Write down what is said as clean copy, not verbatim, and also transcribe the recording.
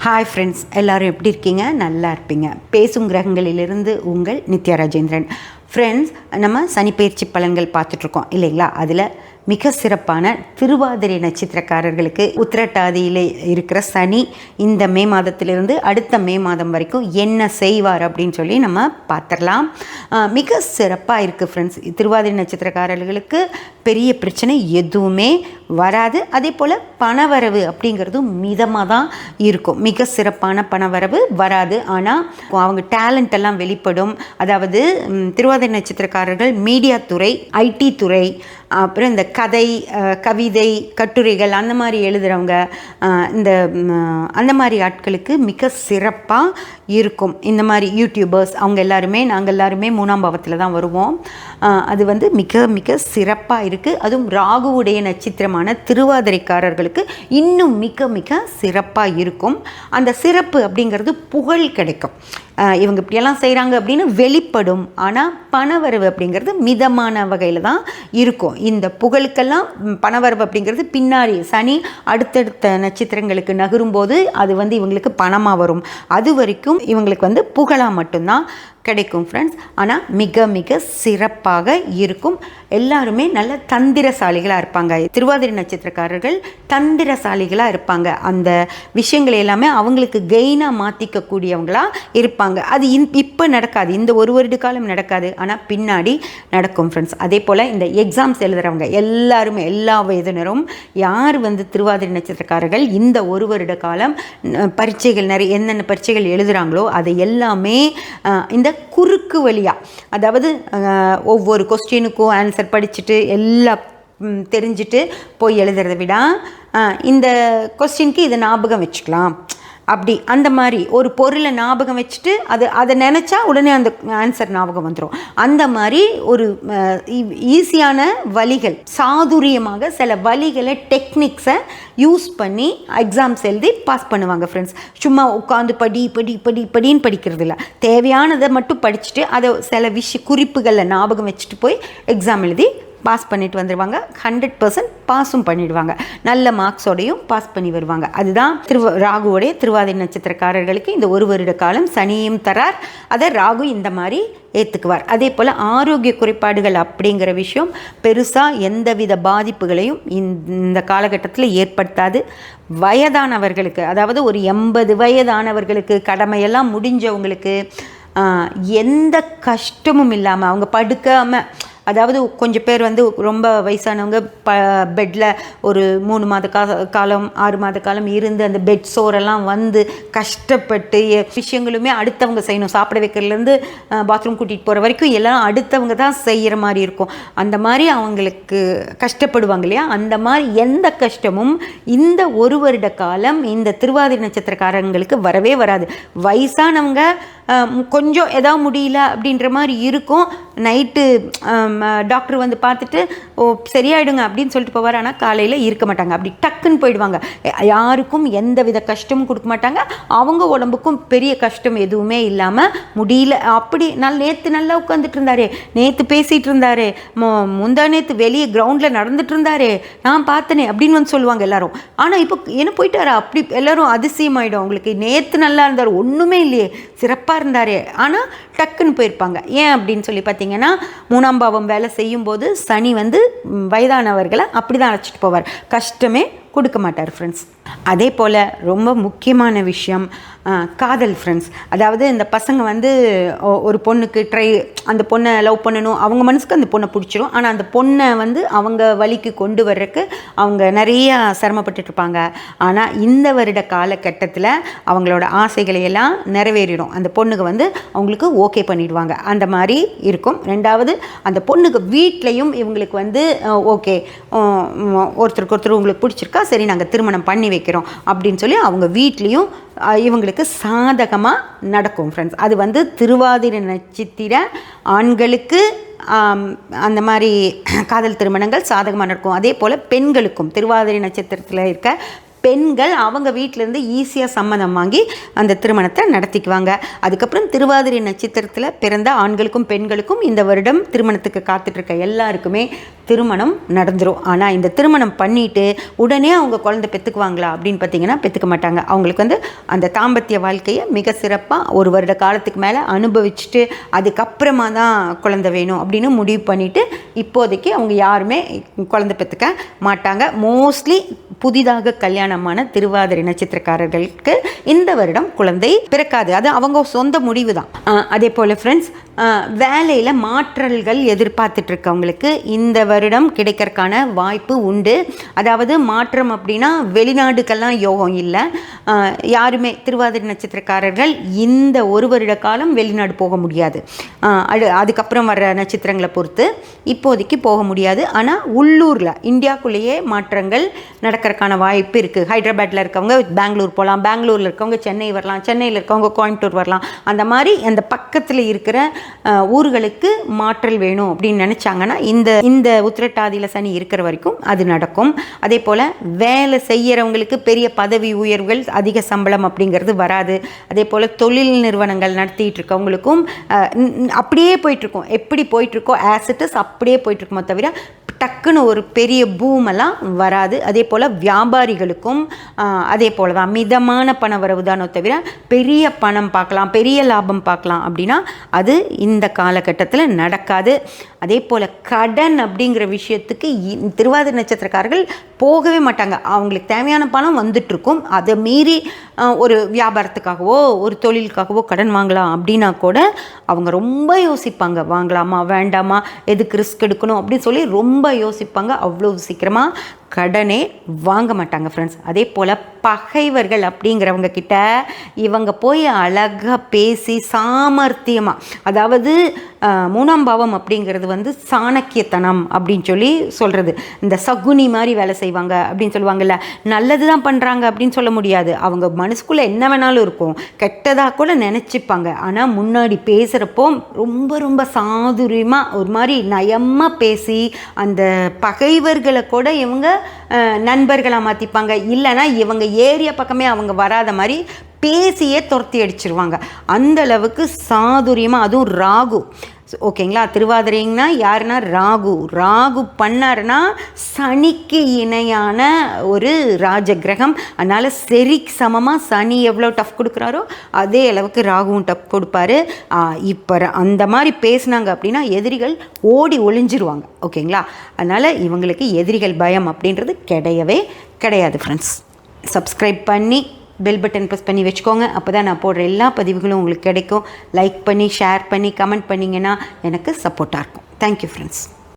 Hi friends, எல்லோரும் எப்படி இருக்கீங்க? நல்லா இருப்பீங்க. பேசும் கிரகங்களிலிருந்து உங்கள் நித்யா ராஜேந்திரன். ஃப்ரெண்ட்ஸ், நம்ம சனிப்பெயர்ச்சி பலன்கள் பார்த்துட்ருக்கோம் இல்லைங்களா? அதில் மிக சிறப்பான திருவாதிரை நட்சத்திரக்காரர்களுக்கு உத்திரட்டாதியில் இருக்கிற சனி இந்த மே மாதத்திலிருந்து அடுத்த மே மாதம் வரைக்கும் என்ன செய்வார் அப்படின்னு சொல்லி நம்ம பார்த்துடலாம். மிக சிறப்பாக இருக்குது ஃப்ரெண்ட்ஸ். திருவாதிரை நட்சத்திரக்காரர்களுக்கு பெரிய பிரச்சனை எதுவுமே வராது. அதே போல் பணவரவு அப்படிங்கிறதும் மிதமாக தான் இருக்கும். மிக சிறப்பான பணவரவு வராது. ஆனால் அவங்க டேலண்ட் எல்லாம் வெளிப்படும். அதாவது திருவாதிரை நட்சத்திரக்காரர்கள் மீடியா துறை, ஐடி துறை, அப்புறம் இந்த கதை, கவிதை, கட்டுரைகள் அந்த மாதிரி எழுதுகிறவங்க, அந்த மாதிரி ஆட்களுக்கு மிக சிறப்பாக இருக்கும். இந்த மாதிரி யூடியூபர்ஸ் அவங்க எல்லாருமே, நாங்கள் எல்லாருமே 3ஆம் பாவத்தில் தான் வருவோம். அது வந்து மிக மிக சிறப்பாக இருக்குது. அதுவும் ராகுவுடைய நட்சத்திரமான திருவாதிரைக்காரர்களுக்கு இன்னும் மிக மிக சிறப்பாக இருக்கும். அந்த சிறப்பு அப்படிங்கிறது புகழ் கிடைக்கும். இவங்க இப்படியெல்லாம் செய்கிறாங்க அப்படின்னு வெளிப்படும். ஆனால் பணவரவு அப்படிங்கிறது மிதமான வகையில் தான் இருக்கும். இந்த புகழுக்கெல்லாம் பணவரவு அப்படிங்கிறது பின்னாடி சனி அடுத்தடுத்த நட்சத்திரங்களுக்கு நகரும்போது அது வந்து இவங்களுக்கு பணமாக வரும். அது வரைக்கும் இவங்களுக்கு வந்து புகழாக மட்டும்தான் கிடைக்கும் ஃப்ரெண்ட்ஸ். ஆனால் மிக மிக சிறப்பாக இருக்கும். எல்லாருமே நல்ல தந்திரசாலிகளாக இருப்பாங்க. திருவாதிரை நட்சத்திரக்காரர்கள் தந்திரசாலிகளாக இருப்பாங்க. அந்த விஷயங்களை எல்லாமே அவங்களுக்கு கெயினாக மாற்றிக்கக்கூடியவங்களாக இருப்பாங்க. அது இப்போ நடக்காது, இந்த ஒரு வருட காலம் நடக்காது, ஆனால் பின்னாடி நடக்கும் ஃப்ரெண்ட்ஸ். அதே போல் இந்த எக்ஸாம்ஸ் எழுதுகிறவங்க எல்லாருமே, எல்லா வயதினரும் யார் வந்து திருவாதிரை நட்சத்திரக்காரர்கள் இந்த ஒரு வருட காலம் பரீட்சைகள் நிறைய என்னென்ன பரீட்சைகள் எழுதுகிறாங்களோ அதை எல்லாமே இந்த குறுக்கு வழியாக, அதாவது ஒவ்வொரு கொஸ்டினுக்கும் ஆன்சர் படிச்சுட்டு எல்லாம் தெரிஞ்சுட்டு போய் எழுதுறதை விட இந்த கொஸ்டினுக்கு இதை ஞாபகம் வச்சுக்கலாம் அப்படி, அந்த மாதிரி ஒரு பொருளை ஞாபகம் வச்சுட்டு அதை நினச்சா உடனே அந்த ஆன்சர் ஞாபகம் வந்துடும். அந்த மாதிரி ஒரு ஈஸியான வழிகள், சாதுரியமாக சில வழிகளை, டெக்னிக்ஸை யூஸ் பண்ணி எக்ஸாம்ஸ் எழுதி பாஸ் பண்ணுவாங்க ஃப்ரெண்ட்ஸ். சும்மா உட்காந்து படின்னு படிக்கிறது இல்லை. தேவையானதை மட்டும் படிச்சுட்டு அதை சில குறிப்புகளில் ஞாபகம் வச்சுட்டு போய் எக்ஸாம் எழுதி பாஸ் பண்ணிட்டு வந்துடுவாங்க. 100% பாஸும் பண்ணிடுவாங்க. நல்ல மார்க்ஸோடையும் பாஸ் பண்ணி வருவாங்க. அதுதான் ராகுவோடைய திருவாதிரை நட்சத்திரக்காரர்களுக்கு இந்த ஒரு வருட காலம் சனியும் தரார். அதை ராகு இந்த மாதிரி ஏற்றுக்குவார். அதே போல் ஆரோக்கிய குறைபாடுகள் அப்படிங்கிற விஷயம் பெருசாக எந்தவித பாதிப்புகளையும் இந்த காலகட்டத்தில் ஏற்படுத்தாது. வயதானவர்களுக்கு, அதாவது ஒரு 80 வயதானவர்களுக்கு, கடமையெல்லாம் முடிஞ்சவங்களுக்கு எந்த கஷ்டமும் இல்லாமல் அவங்க படுக்காமல், அதாவது கொஞ்சம் பேர் வந்து ரொம்ப வயசானவங்க பெட்டில் ஒரு 3 மாத காலம் 6 மாத காலம் இருந்து அந்த பெட் சோரெல்லாம் வந்து கஷ்டப்பட்டு விஷயங்களுமே அடுத்தவங்க செய்யணும். சாப்பிட வைக்கிறதுலேருந்து பாத்ரூம் கூட்டிகிட்டு போகிற வரைக்கும் எல்லாம் அடுத்தவங்க தான் செய்கிற மாதிரி இருக்கும். அந்த மாதிரி அவங்களுக்கு கஷ்டப்படுவாங்க இல்லையா? அந்த மாதிரி எந்த கஷ்டமும் இந்த ஒரு வருட காலம் இந்த திருவாதிரை நட்சத்திரக்காரங்களுக்கு வரவே வராது. வயசானவங்க கொஞ்சம் ஏதாவது முடியல அப்படின்ற மாதிரி இருக்கும். நைட்டு டாக்டர் வந்து பார்த்துட்டு சரியாயிடுங்க அப்படின்னு சொல்லிட்டு போவார். ஆனால் காலையில் இருக்க மாட்டாங்க. அப்படி டக்குன்னு போயிடுவாங்க. யாருக்கும் எந்த வித கஷ்டமும் கொடுக்க மாட்டாங்க. அவங்க உடம்புக்கும் பெரிய கஷ்டம் எதுவுமே இல்லாமல் முடியல அப்படி நேற்று நல்லா உட்காந்துட்டு இருந்தாரே, நேற்று பேசிகிட்டு இருந்தாரே, முந்தா நேற்று வெளியே கிரவுண்டில் நடந்துட்டு இருந்தாரே, நான் பார்த்தனே அப்படின்னு வந்து சொல்லுவாங்க எல்லாரும். ஆனால் இப்போ என்ன போயிட்டாரா அப்படி எல்லாரும் அதிசயமாயிடும். அவங்களுக்கு நேற்று நல்லா இருந்தார், ஒன்றுமே இல்லையே, சிறப்பாக இருந்தாரே, ஆனால் டக்குன்னு போயிருப்பாங்க. ஏன் அப்படின்னு சொல்லி பார்த்தீங்கன்னா 3ஆம் பாவம் வேலை செய்யும்போது சனி வந்து வயதானவர்களை அப்படி தான் அழைச்சிட்டு போவார். கஷ்டமே கொடுக்க மாட்டார் ஃப்ரெண்ட்ஸ். அதே போல் ரொம்ப முக்கியமான விஷயம் காதல் ஃப்ரெண்ட்ஸ். அதாவது இந்த பசங்க வந்து ஒரு பொண்ணுக்கு அந்த பொண்ணை லவ் பண்ணணும், அவங்க மனசுக்கு அந்த பொண்ணை பிடிச்சிரும். ஆனால் அந்த பொண்ணை வந்து அவங்க வழிக்கு கொண்டு வர்றதுக்கு அவங்க நிறையா சிரமப்பட்டுருப்பாங்க. ஆனால் இந்த வருட காலகட்டத்தில் அவங்களோட ஆசைகளையெல்லாம் நிறைவேறிடும். அந்த பொண்ணுக்கு வந்து அவங்களுக்கு ஓகே பண்ணிடுவாங்க. அந்த மாதிரி இருக்கும். ரெண்டாவது, அந்த பொண்ணுக்கு வீட்லேயும் இவங்களுக்கு வந்து ஓகே, ஒருத்தருக்கு ஒருத்தர் உங்களுக்கு பிடிச்சிருக்கா, சரி நாங்கள் திருமணம் பண்ணி வைக்கிறோம் அப்படின்னு சொல்லி அவங்க வீட்லேயும் இவங்களுக்கு சாதகமாக நடக்கும் ஃப்ரெண்ட்ஸ். அது வந்து திருவாதிரை நட்சத்திர ஆண்களுக்கு அந்த மாதிரி காதல் திருமணங்கள் சாதகமாக நடக்கும். அதே போல் பெண்களுக்கும், திருவாதிரை நட்சத்திரத்தில் இருக்க பெண்கள் அவங்க வீட்டிலேருந்து ஈஸியாக சம்மதம் வாங்கி அந்த திருமணத்தை நடத்திக்குவாங்க. அதுக்கப்புறம் திருவாதிரை நட்சத்திரத்தில் பிறந்த ஆண்களுக்கும் பெண்களுக்கும் இந்த வருடம் திருமணத்துக்கு காத்துட்ருக்க எல்லாருக்குமே திருமணம் நடந்துடும். ஆனால் இந்த திருமணம் பண்ணிவிட்டு உடனே அவங்க குழந்தை பெற்றுக்குவாங்களா அப்படின்னு பார்த்தீங்கன்னா பெற்றுக்க மாட்டாங்க. அவங்களுக்கு அந்த தாம்பத்திய வாழ்க்கையை மிக சிறப்பாக 1 வருட காலத்துக்கு மேலே அனுபவிச்சுட்டு அதுக்கப்புறமா தான் குழந்தை வேணும் அப்படின்னு முடிவு பண்ணிவிட்டு இப்போதைக்கு அவங்க யாருமே குழந்தை பெற்றுக்க மாட்டாங்க. மோஸ்ட்லி புதிதாக கல்யாணமான திருவாதிரை நட்சத்திரக்காரர்களுக்கு இந்த வருடம் குழந்தை பிறக்காது. அது அவங்க சொந்த முடிவு தான். அதே போல் ஃப்ரெண்ட்ஸ், வேலையில் மாற்றல்கள் எதிர்பார்த்துட்ருக்கவங்களுக்கு இந்த வருடம் கிடைக்கிறதுக்கான வாய்ப்பு உண்டு. அதாவது மாற்றம் அப்படின்னா வெளிநாடுக்கெல்லாம் யோகம் இல்லை. யாருமே திருவாதிரை நட்சத்திரக்காரர்கள் இந்த 1 வருட காலம் வெளிநாடு போக முடியாது. அதுக்கப்புறம் வர நட்சத்திரங்களை பொறுத்து இப்போதைக்கு போக முடியாது. ஆனால் உள்ளூரில் இந்தியாவுக்குள்ளேயே மாற்றங்கள் நடக்கிறதுக்கான வாய்ப்பு இருக்குது. ஹைதராபாத்தில் இருக்கவங்க பெங்களூர் போகலாம், பெங்களூரில் இருக்கவங்க சென்னை வரலாம், சென்னையில் இருக்கவங்க கோயம்புத்தூர் வரலாம். அந்த மாதிரி அந்த பக்கத்தில் இருக்கிற ஊர்களுக்கு மாற்றல் வேணும் அப்படின்னு நினச்சாங்கன்னா இந்த உத்திரட்டாதியில் சனி இருக்கிற வரைக்கும் அது நடக்கும். அதே போல் வேலை செய்கிறவங்களுக்கு பெரிய பதவி உயர்வுகள், அதிக சம்பளம் அப்படிங்கிறது வராது. அதே போல் தொழில் நிறுவனங்கள் நடத்திட்டு இருக்கவங்களுக்கும் அப்படியே போயிட்டுருக்கும். எப்படி போயிட்டுருக்கோ ஆசிட்டஸ் அப்படியே போயிட்டுருக்குமோ தவிர டக்குன்னு ஒரு பெரிய பூமெல்லாம் வராது. அதே போல் வியாபாரிகளுக்கும் அதே போல் தான் மிதமான பண வரவு தானோ தவிர பெரிய பணம் பார்க்கலாம், பெரிய லாபம் பார்க்கலாம் அப்படின்னா அது இந்த காலகட்டத்தில் நடக்காது. அதே போல் கடன் அப்படிங்கிற விஷயத்துக்கு திருவாதிரை நட்சத்திரக்காரர்கள் போகவே மாட்டாங்க. அவங்களுக்கு தேவையான பணம் வந்துட்டுருக்கும். அதை மீறி ஒரு வியாபாரத்துக்காகவோ ஒரு தொழிலுக்காகவோ கடன் வாங்கலாம் அப்படின்னா கூட அவங்க ரொம்ப யோசிப்பாங்க. வாங்கலாமா வேண்டாமா, எதுக்கு ரிஸ்க் எடுக்கணும் அப்படின்னு சொல்லி ரொம்ப யோசிப்பாங்க. அவ்வளோ சீக்கிரமாக கடனே வாங்க மாட்டாங்க ஃப்ரெண்ட்ஸ். அதே போல் பகைவர்கள் அப்படிங்கிறவங்க கிட்ட இவங்க போய் அழகாக பேசி சாமர்த்தியமாக, அதாவது 3ஆம் பாவம் அப்படிங்கிறது சாணக்கியத்தனம் அப்படின்னு சொல்லி சொல்கிறது. இந்த சகுனி மாதிரி வேலை செய்வாங்க அப்படின்னு சொல்லுவாங்கள்ல, நல்லது தான் பண்ணுறாங்க அப்படின்னு சொல்ல முடியாது. அவங்க மனசுக்குள்ளே என்ன வேணாலும் இருக்கும், கெட்டதாக கூட நினச்சிப்பாங்க. ஆனால் முன்னாடி பேசுகிறப்போ ரொம்ப ரொம்ப சாதுரியமாக ஒரு மாதிரி நயமாக பேசி அந்த பகைவர்களை கூட இவங்க நண்பர்களாக மாற்றிப்பாங்க. இல்லைன்னா இவங்க ஏரியா பக்கமே அவங்க வராத மாதிரி பேசியே துரத்தி அடிச்சிருவாங்க. அந்த அளவுக்கு சாதுரியமாக, அதுவும் ராகு ஓகேங்களா. திருவாதிரைங்கன்னா யாருன்னா ராகு பண்ணாருன்னா சனிக்கு இணையான ஒரு ராஜகிரகம். அதனால் சரிக்கு சமமாக சனி எவ்வளோ டஃப் கொடுக்குறாரோ அதே அளவுக்கு ராகுவும் டஃப் கொடுப்பாரு. இப்போ அந்த மாதிரி பேசினாங்க அப்படின்னா எதிரிகள் ஓடி ஒளிஞ்சிருவாங்க ஓகேங்களா. அதனால் இவங்களுக்கு எதிரிகள் பயம் அப்படின்றது கிடையவே கிடையாது ஃப்ரெண்ட்ஸ். சப்ஸ்கிரைப் பண்ணி பெல் பட்டன் ப்ரெஸ் பண்ணி வச்சுக்கோங்க. அப்போ தான் நான் போடுற எல்லா பதிவுகளும் உங்களுக்கு கிடைக்கும். லைக் பண்ணி ஷேர் பண்ணி கமெண்ட் பண்ணிங்கன்னா எனக்கு சப்போர்ட்டாக இருக்கும். Thank you friends.